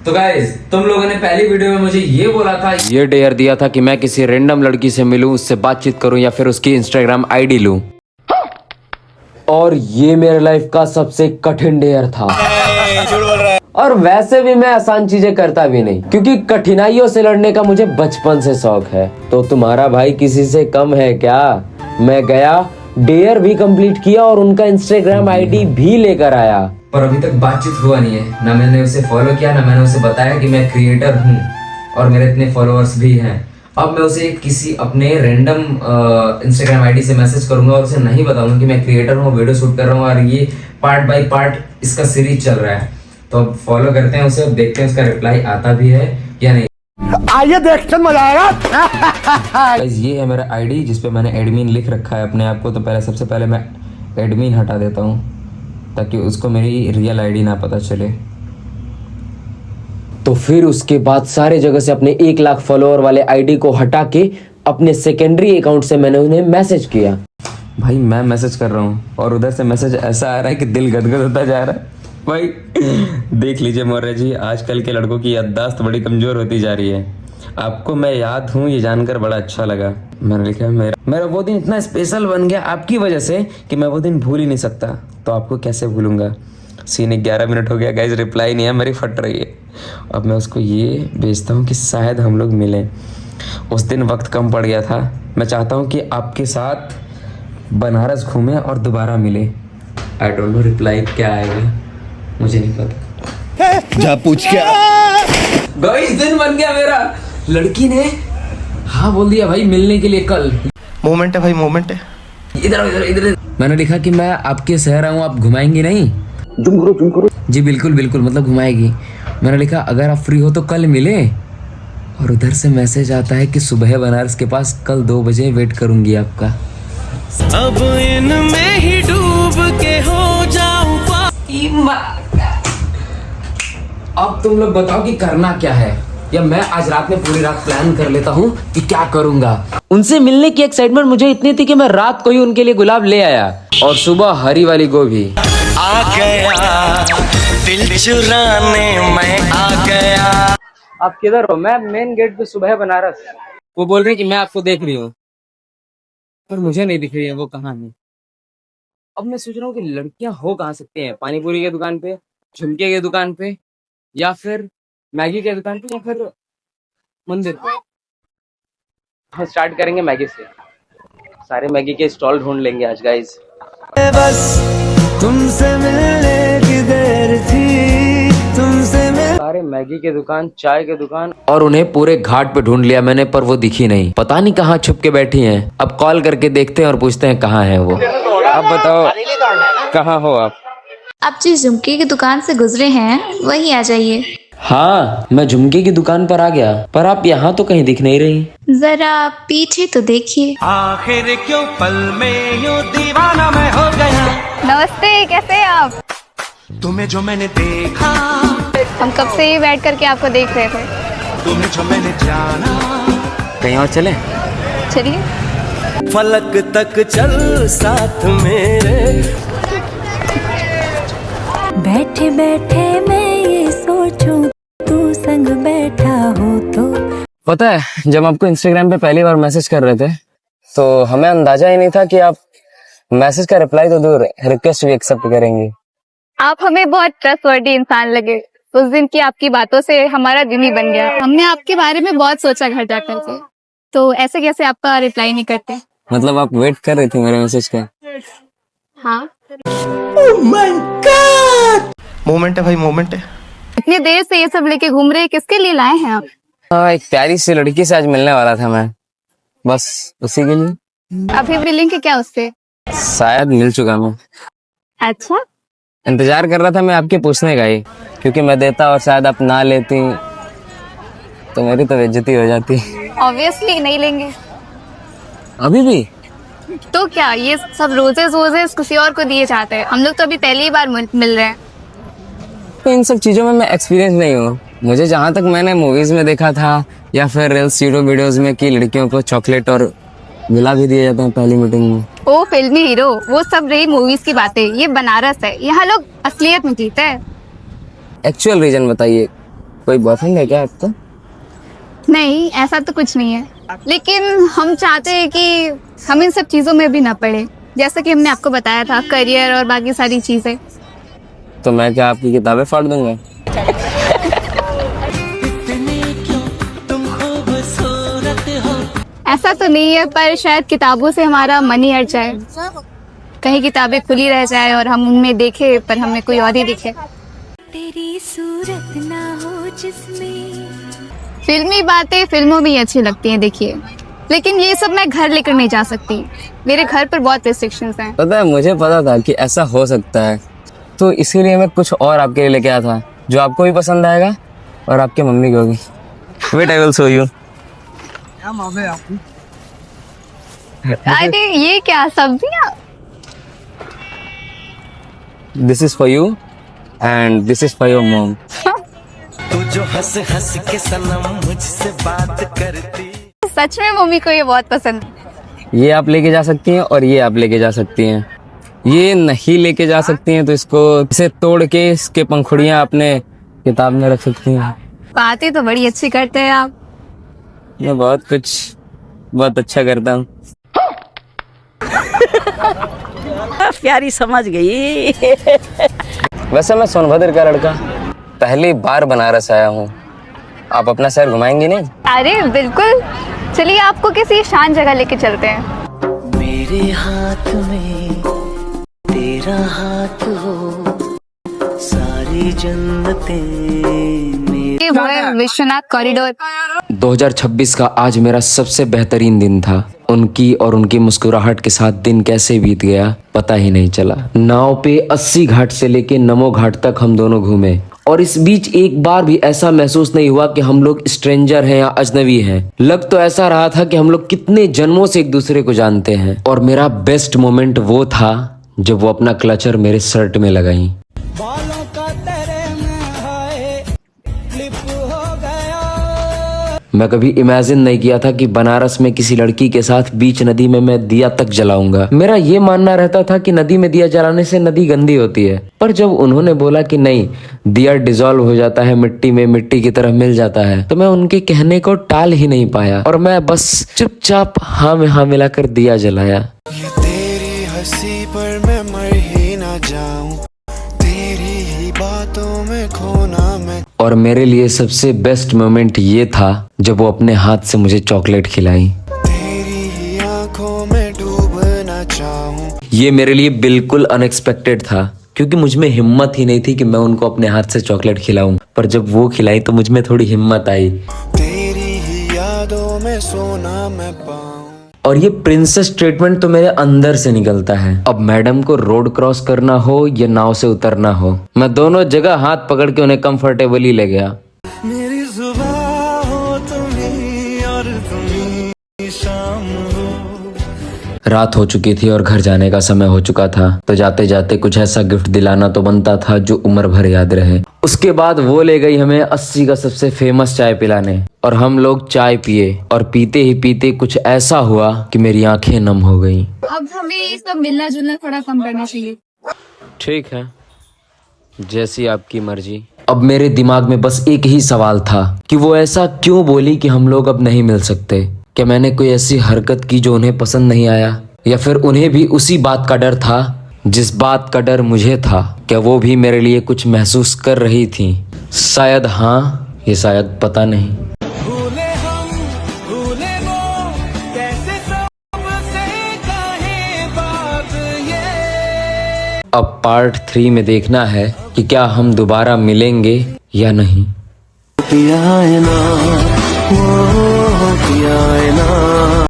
तो गाइस तुम लोगों ने पहली वीडियो में मुझे ये बोला था, ये डेयर दिया था कि मैं किसी रैंडम लड़की से मिलूं, उससे बातचीत करूं या फिर उसकी इंस्टाग्राम आईडी लूं। और ये मेरे लाइफ का सबसे कठिन डेयर था। और वैसे भी मैं आसान चीजें करता भी नहीं, क्योंकि कठिनाइयों से लड़ने का मुझे बचपन से शौक है। तो तुम्हारा भाई किसी से कम है क्या? मैं गया, डेयर भी कंप्लीट किया और उनका इंस्टाग्राम आईडी भी लेकर आया। पर अभी तक बातचीत हुआ नहीं है, ना मैंने उसे फॉलो किया, ना मैंने उसे बताया कि मैं क्रिएटर हूँ और मेरे इतने फॉलोअर्स भी हैं। अब मैं उसे किसी अपने रैंडम इंस्टाग्राम आईडी से मैसेज करूंगा और उसे नहीं बताऊंगा कि मैं क्रिएटर हूँ, वीडियो शूट कर रहा हूँ और ये पार्ट बाय पार्ट इसका सीरीज चल रहा है। तो अब फॉलो करते हैं उसे और देखते हैं उसका रिप्लाई आता भी है या नहीं। आइए देखते मजा आएगा। ये है मेरा आईडी जिसपे मैंने एडमिन लिख रखा है अपने आप को। तो सबसे पहले मैं एडमिन हटा देता हूँ ताकि उसको मेरी रियल आईडी ना पता चले। तो फिर उसके बाद सारे जगह से अपने 1 लाख फॉलोअर वाले आईडी को हटा के अपने सेकेंडरी अकाउंट से मैंने उन्हें मैसेज किया। भाई मैं मैसेज कर रहा हूँ और उधर से मैसेज ऐसा आ रहा है कि दिल गदगद होता जा रहा है। भाई देख लीजिए मौर्य जी, आजकल के लड़कों की याददाश्त बड़ी कमजोर होती जा रही है। आपको मैं याद हूँ, ये जानकर बड़ा अच्छा लगा। मैंने लिखा मेरा वो दिन इतना स्पेशल बन गया आपकी वजह से कि मैं वो दिन भूल ही नहीं सकता। तो आपको कैसे भूलूंगा। सीन 11 मिनट हो गया गाइज, रिप्लाई नहीं है, मेरी फट रही है। अब मैं उसको ये भेजता हूँ कि शायद हम लोग मिलें। उस दिन वक्त कम पड़ गया था। मैं चाहता हूँ कि आपके साथ बनारस घूमें और दोबारा मिले। आई डोंट नो रिप्लाई क्या आएगा, मुझे नहीं पता। जा पूछ क्या गाइस दिन बन गया मेरा। लड़की ने हाँ बोल दिया भाई, मिलने के लिए कल। मोमेंट है भाई, मोमेंट है। इधर इधर इधर। मैंने लिखा कि मैं आपके शहर आऊँ, आप घुमाएंगी नहीं? जुम करो। जी बिल्कुल बिल्कुल, मतलब घुमाएगी। मैंने लिखा अगर आप फ्री हो तो कल मिले। और उधर से मैसेज आता है कि सुबह बनारस के पास कल 2 बजे वेट करूंगी आपका। अब इनमें ही डूब के हो जाऊं। अब तुम लोग बताओ कि करना क्या है, या मैं आज रात में पूरी रात प्लान कर लेता हूँ कि क्या करूंगा। उनसे मिलने की एक्साइटमेंट मुझे इतनी थी कि मैं रात को ही उनके लिए गुलाब ले आया और सुबह हरी वाली गोभी। आ गया दिल चुराने मैं आ गया। आप किधर हो? मैं मेन गेट पे सुबह बनारस। वो बोल रहे कि मैं आपको देख रही हूँ, पर मुझे नहीं दिख रही है वो कहाँ है। अब मैं सोच रहा हूँ कि लड़कियां हो कहाँ सकती हैं, पानी पूरी की दुकान पे, झुमके की दुकान पे, या फिर मैगी की दुकान पे, या फिर मंदिर पे। हम स्टार्ट करेंगे मैगी से। सारे मैगी के स्टॉल ढूंढ लेंगे आज गाइस। बस तुमसे मिलने की देर थी, तुमसे सारे मैगी के दुकान, चाय के दुकान, और उन्हें पूरे घाट पे ढूंढ लिया मैंने, पर वो दिखी नहीं। पता नहीं कहाँ छुप के बैठी हैं। अब कॉल करके देखते हैं और पूछते हैं कहाँ है वो। अब बताओ कहाँ हो आप जिस झुमके की दुकान से गुजरे हैं वहीं आ जाइए। हाँ मैं झुमके की दुकान पर आ गया, पर आप यहाँ तो कहीं दिख नहीं रही। जरा पीछे तो देखिए। आखिर क्यों पल में यूं दीवाना मैं हो गया। नमस्ते, कैसे हैं आप? तुम्हें जो मैंने देखा, हम कब से ही बैठ करके आपको देख रहे थे। तुम्हें जो मैंने जाना, कहीं और चले? चलिए। फलक तक चल साथ मेरे। बैठे बैठे मैं ये सोचूं तू संग बैठा हो तो। पता है जब आपको इंस्टाग्राम पे पहली बार मैसेज कर रहे थे तो हमें अंदाजा ही नहीं था कि आप मैसेज का रिप्लाई तो दूर रिक्वेस्ट भी एक्सेप्ट करेंगी। आप हमें बहुत ट्रस्टवर्दी इंसान लगे। उस दिन की आपकी बातों से हमारा दिन ही बन गया। हमने आपके बारे में बहुत सोचा घर जा करके, तो ऐसे कैसे आपका रिप्लाई नहीं करते? मतलब आप वेट कर रही थी मेरे मैसेज का? हाँ। मोमेंट है भाई, मोमेंट है। इतनी देर से ये सब लेके घूम रहे हैं, किसके लिए लाए हैं आप? हाँ एक प्यारी सी लड़की से आज मिलने वाला था मैं, बस उसी के लिए। अभी मिलेंगे क्या उससे? शायद मिल चुका मैं। अच्छा, इंतजार कर रहा था मैं आपके पूछने का ही, क्योंकि मैं देता और शायद आप ना लेती तो मेरी तो बेइज्जती हो जाती। ऑब्वियसली नहीं लेंगे। अभी भी? तो क्या ये सब रोजेस किसी और को दिए जाते हैं? हम लोग तो अभी पहली बार मिल रहे हैं। तो इन सब चीज़ों में मैं एक्सपीरियंस नहीं हूँ। मुझे जहाँ तक मैंने मूवीज़ में देखा था या फिर रील्स यूट्यूब वीडियोस में कि लड़कियों को चॉकलेट और गिला भी दिए जाते हैं पहली मीटिंग में। ओ फिल्मी हीरो, वो सब रही मूवीज की बातें। ये बनारस है, यहाँ लोग असलियत में जीते हैं। एक्चुअल रीजन बताइए कोई बॉयफ्रेंड है क्या आपका? नहीं, ऐसा तो कुछ नहीं है, लेकिन हम चाहते हैं कि हम इन सब चीजों में भी ना पड़े, जैसा कि हमने आपको बताया था, करियर और बाकी सारी चीजें। तो मैं क्या आपकी किताबें फाड़ दूंगा? ऐसा तो नहीं है, पर शायद किताबों से हमारा मन ही हट जाए, कहीं किताबें खुली रह जाए और हम उनमें देखे पर हमें कोई और ही दिखे। तेरी सूरत ना हो जिसमें फिल्मी बातें फिल्मों में ही अच्छी लगती हैं, देखिए, लेकिन ये सब मैं घर लेकर नहीं जा सकती, मेरे घर पर बहुत रिस्ट्रिक्शंस हैं। पता है, मुझे पता था कि ऐसा हो सकता है, तो इसीलिए मैं कुछ और आपके लिए लेके आया था जो आपको भी पसंद आएगा और आपकी मम्मी को भी। Wait, I will show you. अरे ये क्या सब्जियां? This is for you and this is for your mom. तू जो हंस हंस के सनम मुझसे बात करती। सच में मम्मी को ये बहुत पसंद है। ये आप लेके जा सकती हैं और ये आप लेके जा सकती हैं। ये नहीं लेके जा सकती हैं तो इसको इसे तोड़ के इसके पंखुड़ियां अपने किताब में रख सकती हैं। बातें तो बड़ी अच्छी करते हैं आप। मैं बहुत अच्छा करता हूँ। प्यारी समझ गई। वैसे मैं सोनभद्र का लड़का, पहली बार बनारस आया हूँ। आप अपना शहर घुमाएंगे नहीं? अरे बिल्कुल, चलिए आपको किसी शांत जगह लेके चलते हैं। मेरे हाथ में तेरा हाथ हो, सारी जन्नतें ये वो है विश्वनाथ कॉरिडोर। 2026 का आज मेरा सबसे बेहतरीन दिन था। उनकी और उनकी मुस्कुराहट के साथ दिन कैसे बीत गया पता ही नहीं चला। नाव पे 80 घाट से लेके नमो घाट तक हम दोनों घूमे और इस बीच एक बार भी ऐसा महसूस नहीं हुआ कि हम लोग स्ट्रेंजर हैं या अजनबी हैं। लग तो ऐसा रहा था कि हम लोग कितने जन्मों से एक दूसरे को जानते हैं। और मेरा बेस्ट मोमेंट वो था जब वो अपना क्लचर मेरे शर्ट में लगाई। मैं कभी इमेजिन नहीं किया था कि बनारस में किसी लड़की के साथ बीच नदी में मैं दिया तक जलाऊंगा। मेरा ये मानना रहता था कि नदी में दिया जलाने से नदी गंदी होती है, पर जब उन्होंने बोला कि नहीं, दिया डिसॉल्व हो जाता है मिट्टी में, मिट्टी की तरह मिल जाता है, तो मैं उनके कहने को टाल ही नहीं पाया और मैं बस चुपचाप हाँ में हाँ मिलाकर दिया जलाया। तेरी हंसी पर मैं मर ही ना जाऊं, तेरी ही बातों में खोना मैं। और मेरे लिए सबसे बेस्ट मोमेंट ये था जब वो अपने हाथ से मुझे चॉकलेट खिलाई। तेरी ही आंखों में डूबना चाहूं। ये मेरे लिए बिल्कुल अनएक्सपेक्टेड था, क्योंकि मुझ में हिम्मत ही नहीं थी कि मैं उनको अपने हाथ से चॉकलेट खिलाऊं। पर जब वो खिलाई तो मुझ में थोड़ी हिम्मत आई। तेरी ही यादों में सोना मैं पाऊं। और ये प्रिंसेस ट्रीटमेंट तो मेरे अंदर से निकलता है। अब मैडम को रोड क्रॉस करना हो या नाव से उतरना हो, मैं दोनों जगह हाथ पकड़ के उन्हें कंफर्टेबली ले गया। मेरी जुबान हो तुम्ही और तुम्ही शाम हो। रात हो चुकी थी और घर जाने का समय हो चुका था, तो जाते जाते कुछ ऐसा गिफ्ट दिलाना तो बनता था जो उम्र भर याद रहे। उसके बाद वो ले गई हमें 80 का सबसे फेमस चाय पिलाने और हम लोग चाय पिए और पीते ही पीते कुछ ऐसा हुआ कि मेरी आंखें नम हो गईं। अब हमें ये सब मिलना जुलना थोड़ा कम करना चाहिए। ठीक है, जैसी आपकी मर्जी। अब मेरे दिमाग में बस एक ही सवाल था कि वो ऐसा क्यों बोली कि हम लोग अब नहीं मिल सकते। क्या मैंने कोई ऐसी हरकत की जो उन्हें पसंद नहीं आया, या फिर उन्हें भी उसी बात का डर था जिस बात का डर मुझे था? क्या वो भी मेरे लिए कुछ महसूस कर रही थी? शायद हाँ, ये शायद पता नहीं। भूले हम भूले वो, कैसे सबसे कहे बात ये। अब पार्ट 3 में देखना है कि क्या हम दोबारा मिलेंगे या नहीं। पिया है ना, वो पिया है ना।